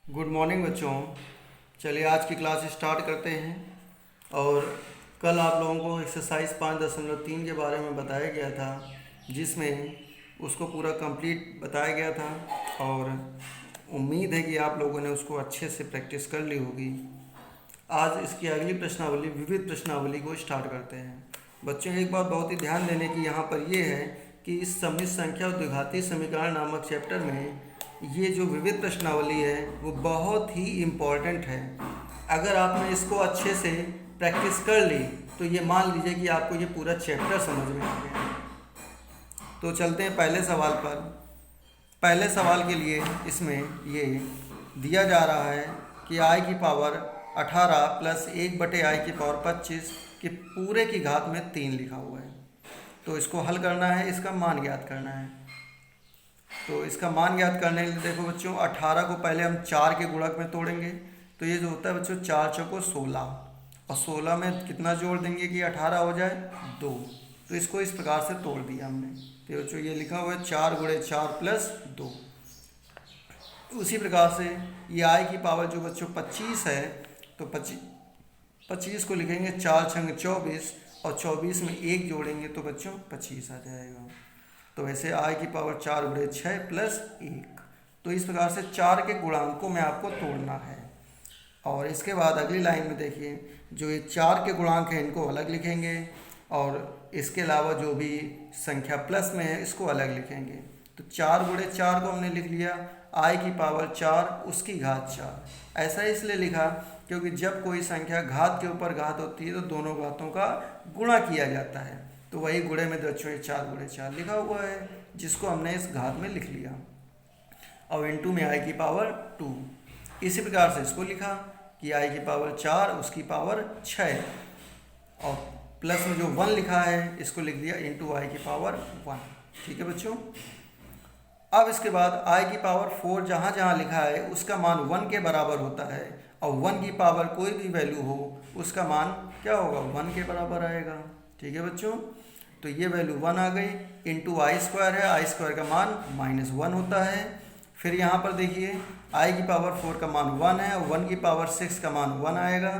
Good morning बच्चों। चलिए आज की क्लास स्टार्ट करते हैं। और कल आप लोगों को एक्सरसाइज 5.3 के बारे में बताया गया था, जिसमें उसको पूरा कंप्लीट बताया गया था और उम्मीद है कि आप लोगों ने उसको अच्छे से प्रैक्टिस कर ली होगी। आज इसकी अगली प्रश्नावली विविध प्रश्नावली को स्टार्ट करते हैं। बच्चों एक बात बहुत ही ध्यान देने की यहाँ पर ये है कि इस सम्मिश्र संख्या और द्विघातीय समीकरण नामक चैप्टर में ये जो विविध प्रश्नावली है वो बहुत ही इम्पॉर्टेंट है। अगर आपने इसको अच्छे से प्रैक्टिस कर ली तो ये मान लीजिए कि आपको ये पूरा चैप्टर समझ में आ गया। तो चलते हैं पहले सवाल पर। पहले सवाल के लिए इसमें ये दिया जा रहा है कि आई की पावर 18 प्लस 1/i⁻25 के पूरे की घात में 3 लिखा हुआ है। तो इसको हल करना है, इसका मान ज्ञात करना है। तो इसका मान ज्ञात करने के लिए देखो बच्चों, 18 को पहले हम 4 के गुणक में तोड़ेंगे। तो ये जो होता है बच्चों 4 चौको 16, और 16 में कितना जोड़ देंगे कि 18 हो जाए 2। तो इसको इस प्रकार से तोड़ दिया हमने। तो बच्चों ये लिखा हुआ है 4 × 4 + 2। उसी प्रकार से ये आई की पावर जो बच्चों 25 है, तो 25 को लिखेंगे 4 × 24, और 24 में 1 जोड़ेंगे तो बच्चों 25 आ जाएगा। तो वैसे आई की पावर 4 × 6 + 1। तो इस प्रकार से 4 के गुणांकों में आपको तोड़ना है। और इसके बाद अगली लाइन में देखिए, जो ये 4 के गुणांक हैं इनको अलग लिखेंगे, और इसके अलावा जो भी संख्या प्लस में है इसको अलग लिखेंगे। तो 4 × 4 को हमने लिख लिया आई की पावर 4 उसकी घात 4। ऐसा इसलिए लिखा क्योंकि जब कोई संख्या घात के ऊपर घात होती है तो दोनों घातों का गुणा किया जाता है। तो वही गुणे में बच्चों 4 × 4 लिखा हुआ है, जिसको हमने इस घात में लिख लिया। और इनटू में आई की पावर 2। इसी प्रकार से इसको लिखा कि आई की पावर 4 उसकी पावर 6, और प्लस में जो 1 लिखा है इसको लिख दिया इनटू आई की पावर 1। ठीक है बच्चों। अब इसके बाद आई की पावर 4 जहाँ जहाँ लिखा है उसका मान 1 के बराबर होता है, और 1 की पावर कोई भी वैल्यू हो उसका मान क्या होगा 1 के बराबर आएगा। ठीक है बच्चों। तो ये वैल्यू 1 आ गई, इंटू आई स्क्वायर है, आई स्क्वायर का मान -1 होता है। फिर यहाँ पर देखिए आई की पावर 4 का मान 1 है, और 1 की पावर 6 का मान 1 आएगा,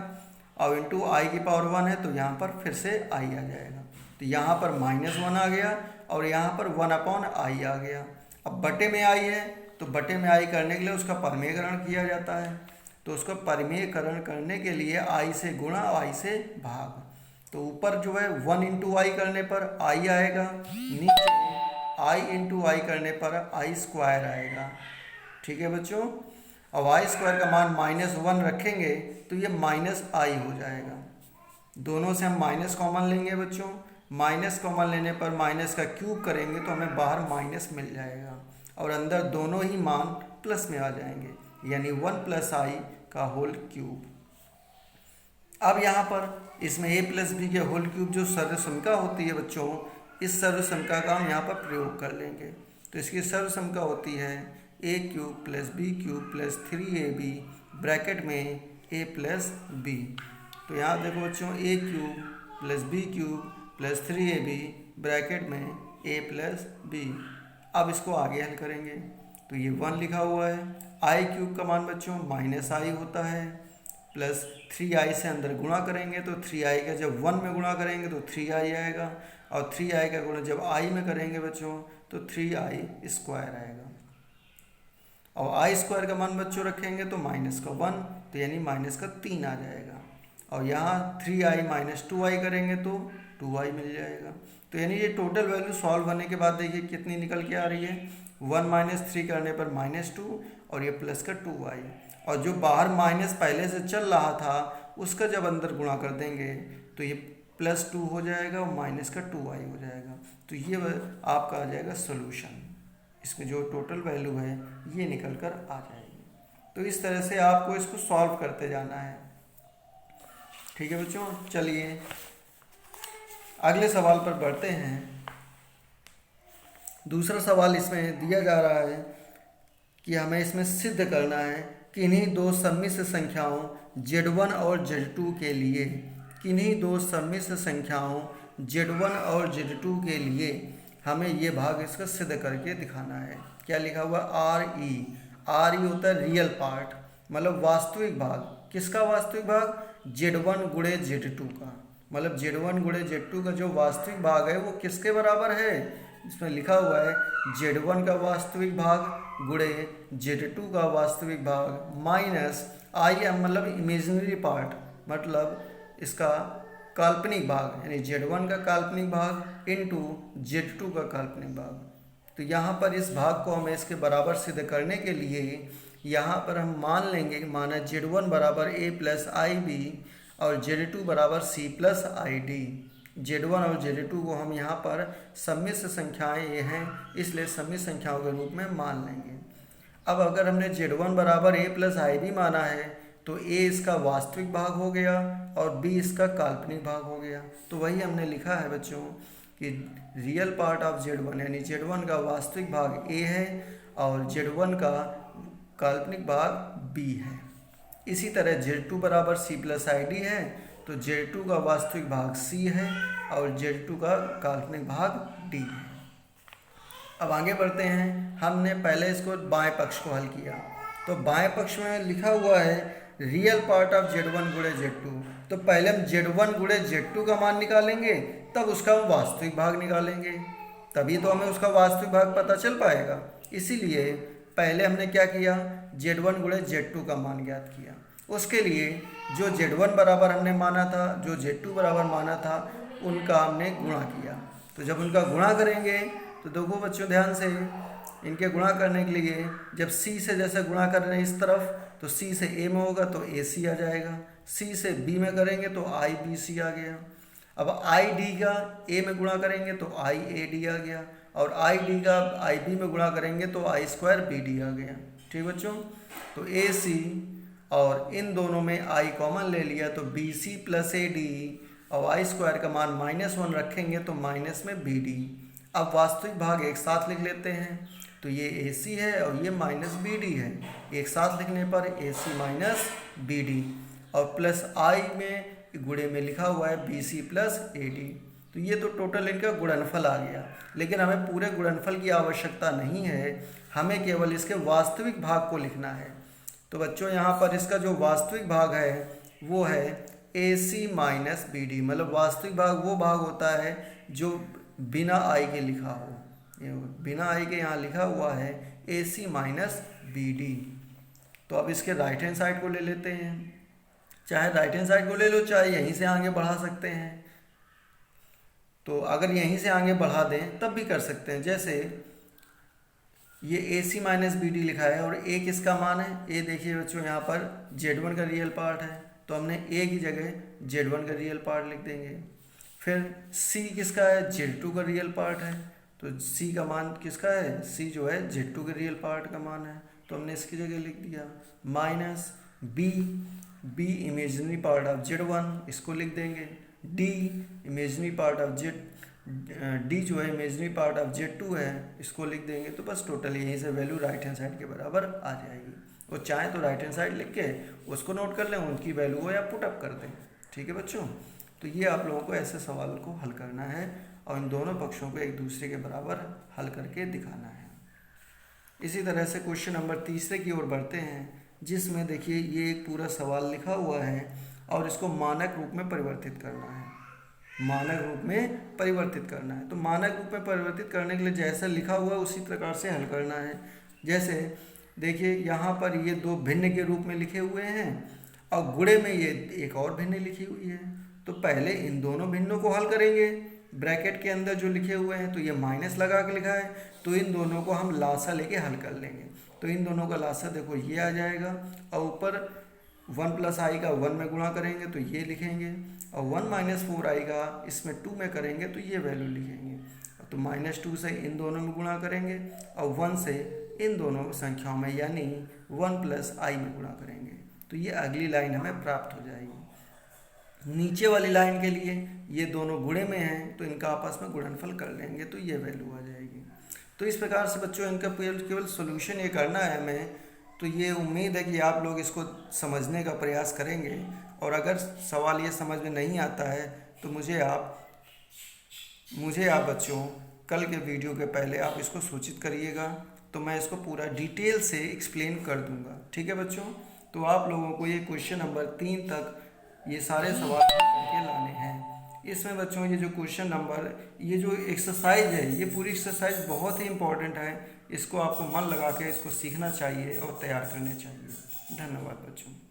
और इंटू आई की पावर 1 है तो यहाँ पर फिर से आई आ जाएगा। तो यहाँ पर -1 आ गया, और यहाँ पर 1/i आ गया। अब बटे में आई है, तो बटे में आई करने के लिए उसका परिमेयकरण किया जाता है। तो उसका परिमेयकरण करने के लिए आई से गुणा और आई से भाग। तो ऊपर जो है 1 × i करने पर i आएगा, नीचे i × i करने पर आई स्क्वायर आएगा। ठीक है बच्चों। अब आई स्क्वायर का मान -1 रखेंगे तो ये -i हो जाएगा। दोनों से हम माइनस कॉमन लेंगे बच्चों। माइनस कॉमन लेने पर माइनस का क्यूब करेंगे तो हमें बाहर माइनस मिल जाएगा, और अंदर दोनों ही मान प्लस में आ जाएंगे, यानी 1 + i का होल क्यूब। अब यहाँ पर इसमें a + b के होल क्यूब जो सर्वसंख्या होती है बच्चों, इस सर्वसंख्या का हम यहाँ पर प्रयोग कर लेंगे। तो इसकी सर्वसंख्या होती है a³ + b³ + 3ab ब्रैकेट में a + b। तो यहाँ देखो बच्चों a³ + b³ + 3ab ब्रैकेट में a + b। अब इसको आगे हल करेंगे तो ये 1 लिखा हुआ है। i³ का मान बच्चों -i होता है, प्लस 3i से अंदर गुणा करेंगे तो 3i का जब 1 में गुणा करेंगे तो 3i आएगा, और 3i का गुणा जब i में करेंगे बच्चों तो 3i² आएगा। और आई स्क्वायर का मान बच्चों रखेंगे तो -1, तो यानी -3 आ जाएगा। और यहाँ 3i - 2i करेंगे तो 2i मिल जाएगा। तो यानी ये टोटल वैल्यू सॉल्व होने के बाद देखिए कितनी निकल के आ रही है, 1 - 3 करने पर -2, और ये प्लस का 2i। और जो बाहर माइनस पहले से चल रहा था उसका जब अंदर गुणा कर देंगे तो ये +2 हो जाएगा, और माइनस का 2i हो जाएगा। तो ये आपका आ जाएगा सोल्यूशन। इसमें जो टोटल वैल्यू है ये निकल कर आ जाएगी। तो इस तरह से आपको इसको सॉल्व करते जाना है। ठीक है बच्चों। चलिए अगले सवाल पर बढ़ते हैं। दूसरा सवाल इसमें दिया जा रहा है कि हमें इसमें सिद्ध करना है कि इन्हीं दो सम्मिश्र संख्याओं z1 और z2 के लिए, किन्हीं दो सम्मिश्र संख्याओं z1 और z2 के लिए हमें ये भाग इसका सिद्ध करके दिखाना है। क्या लिखा हुआ RE होता है रियल पार्ट, मतलब वास्तविक भाग, किसका वास्तविक भाग? Z1 गुणे Z2 का, मतलब Z1 गुणे Z2 का जो वास्तविक भाग है वो किसके बराबर है? इसमें लिखा हुआ है Z1 का वास्तविक भाग गुणे Z2 का वास्तविक भाग माइनस IM मतलब इमेजिनरी पार्ट, मतलब इसका काल्पनिक भाग, यानी Z1 का काल्पनिक भाग इंटू Z2 का काल्पनिक भाग। तो यहाँ पर इस भाग को हमें इसके बराबर सिद्ध करने के लिए यहाँ पर हम मान लेंगे, माना Z1 बराबर A प्लस IB और Z2 बराबर C प्लस ID। Z1 और Z2 को हम यहाँ पर सम्मिश्र संख्याएं ये हैं, इसलिए सम्मिश्र संख्याओं के रूप में मान लेंगे। अब अगर हमने Z1 बराबर A प्लस IB माना है तो A इसका वास्तविक भाग हो गया और B इसका काल्पनिक भाग हो गया। तो वही हमने लिखा है बच्चों कि रियल पार्ट ऑफ Z1 यानी Z1 का वास्तविक भाग A है और Z1 का काल्पनिक भाग B है। इसी तरह Z2 बराबर C प्लस ID है तो Z2 का वास्तविक भाग C है और Z2 का काल्पनिक भाग D है। अब आगे बढ़ते हैं। हमने पहले इसको बाएं पक्ष को हल किया, तो बाएं पक्ष में लिखा हुआ है रियल पार्ट ऑफ Z1 गुणे Z2। तो पहले हम Z1 गुणे Z2 का मान निकालेंगे, तब उसका हम वास्तविक भाग निकालेंगे, तभी तो हमें उसका वास्तविक भाग पता चल पाएगा। इसीलिए पहले हमने क्या किया, Z1 गुणे Z2 का मान ज्ञात किया। उसके लिए जो Z1 बराबर हमने माना था, जो Z2 बराबर माना था, उनका हमने गुणा किया। तो जब उनका गुणा करेंगे तो देखो बच्चों ध्यान से, इनके गुणा करने के लिए जब C से जैसे गुणा कर रहे हैं इस तरफ, तो C से A में होगा तो AC आ जाएगा, C से B में करेंगे तो IBC आ गया। अब ID का A में गुणा करेंगे तो IAD आ गया, और ID का IB में गुणा करेंगे तो I स्क्वायर BD आ गया। ठीक बच्चों, तो AC और इन दोनों में I कॉमन ले लिया तो BC प्लस AD, और I स्क्वायर का मान -1 रखेंगे तो माइनस में BD। अब वास्तविक भाग एक साथ लिख लेते हैं, तो ये AC है और ये माइनस BD है। एक साथ लिखने पर AC माइनस BD और प्लस I में गुणे में लिखा हुआ है BC प्लस AD। तो ये तो टोटल इनका गुणनफल आ गया, लेकिन हमें पूरे गुणनफल की आवश्यकता नहीं है, हमें केवल इसके वास्तविक भाग को लिखना है। तो बच्चों यहाँ पर इसका जो वास्तविक भाग है वो है AC माइनस BD, मतलब वास्तविक भाग वो भाग होता है जो बिना I के लिखा हो, बिना I के यहाँ लिखा हुआ है AC माइनस BD। तो अब इसके राइट हैंड साइड को ले लेते हैं, चाहे राइट हैंड साइड को ले लो, चाहे यहीं से आगे बढ़ा सकते हैं। तो अगर यहीं से आगे बढ़ा दें तब भी कर सकते हैं। जैसे ये AC माइनस BD लिखा है और A किसका मान है, A देखिए बच्चों यहाँ पर Z1 का रियल पार्ट है, तो हमने A की जगह Z1 का रियल पार्ट लिख देंगे। फिर C किसका है, Z2 का रियल पार्ट है, तो C का मान किसका है, C जो है Z2 के रियल पार्ट का मान है, तो हमने इसकी जगह लिख दिया। Minus B imaginary part of Z1, इसको लिख देंगे। D imaginary part of D जो है इमेजिनरी पार्ट ऑफ Z2 है, इसको लिख देंगे। तो बस टोटल यहीं से वैल्यू राइट हैंड साइड के बराबर आ जाएगी। और चाहे तो राइट हैंड साइड लिख के उसको नोट कर लें, उनकी वैल्यू को या पुटअप कर दें। ठीक है बच्चों, तो ये आप लोगों को ऐसे सवाल को हल करना है और इन दोनों पक्षों को एक दूसरे के बराबर हल करके दिखाना है। इसी तरह से क्वेश्चन नंबर 3 की ओर बढ़ते हैं, जिसमें देखिए ये एक पूरा सवाल लिखा हुआ है और इसको मानक रूप में परिवर्तित करना है। मानक रूप में परिवर्तित करना है, तो मानक रूप में परिवर्तित करने के लिए जैसा लिखा हुआ है उसी प्रकार से हल करना है। जैसे देखिए यहाँ पर ये दो भिन्न के रूप में लिखे हुए हैं और गुणे में ये एक और भिन्न लिखी हुई है। तो पहले इन दोनों भिन्नों को हल करेंगे, ब्रैकेट के अंदर जो लिखे हुए हैं तो ये माइनस लगा के लिखा है, तो इन दोनों को हम लासा लेके हल कर लेंगे। तो इन दोनों का लासा देखो ये आ जाएगा, और ऊपर 1 प्लस I का 1 में गुणा करेंगे तो ये लिखेंगे, और 1 माइनस 4I का इसमें 2 में करेंगे तो ये वैल्यू लिखेंगे। तो -2 से इन दोनों में गुणा करेंगे और 1 से इन दोनों संख्याओं में यानी 1 प्लस I में गुणा करेंगे, तो ये अगली लाइन हमें प्राप्त हो जाएगी। नीचे वाली लाइन के लिए ये दोनों गुणे में हैं तो इनका आपस में गुणनफल कर लेंगे तो ये वैल्यू आ जाएगी। तो इस प्रकार से बच्चों इनका केवल सॉल्यूशन ये करना है हमें। तो ये उम्मीद है कि आप लोग इसको समझने का प्रयास करेंगे, और अगर सवाल ये समझ में नहीं आता है तो मुझे आप बच्चों कल के वीडियो के पहले आप इसको सूचित करिएगा, तो मैं इसको पूरा डिटेल से एक्सप्लेन कर दूंगा। ठीक है बच्चों, तो आप लोगों को ये क्वेश्चन नंबर 3 तक ये सारे सवाल हल करके लाने हैं। इसमें बच्चों ये जो क्वेश्चन नंबर, ये जो एक्सरसाइज है, ये पूरी एक्सरसाइज बहुत ही इंपॉर्टेंट है। इसको आपको मन लगा के इसको सीखना चाहिए और तैयार करने चाहिए। धन्यवाद बच्चों।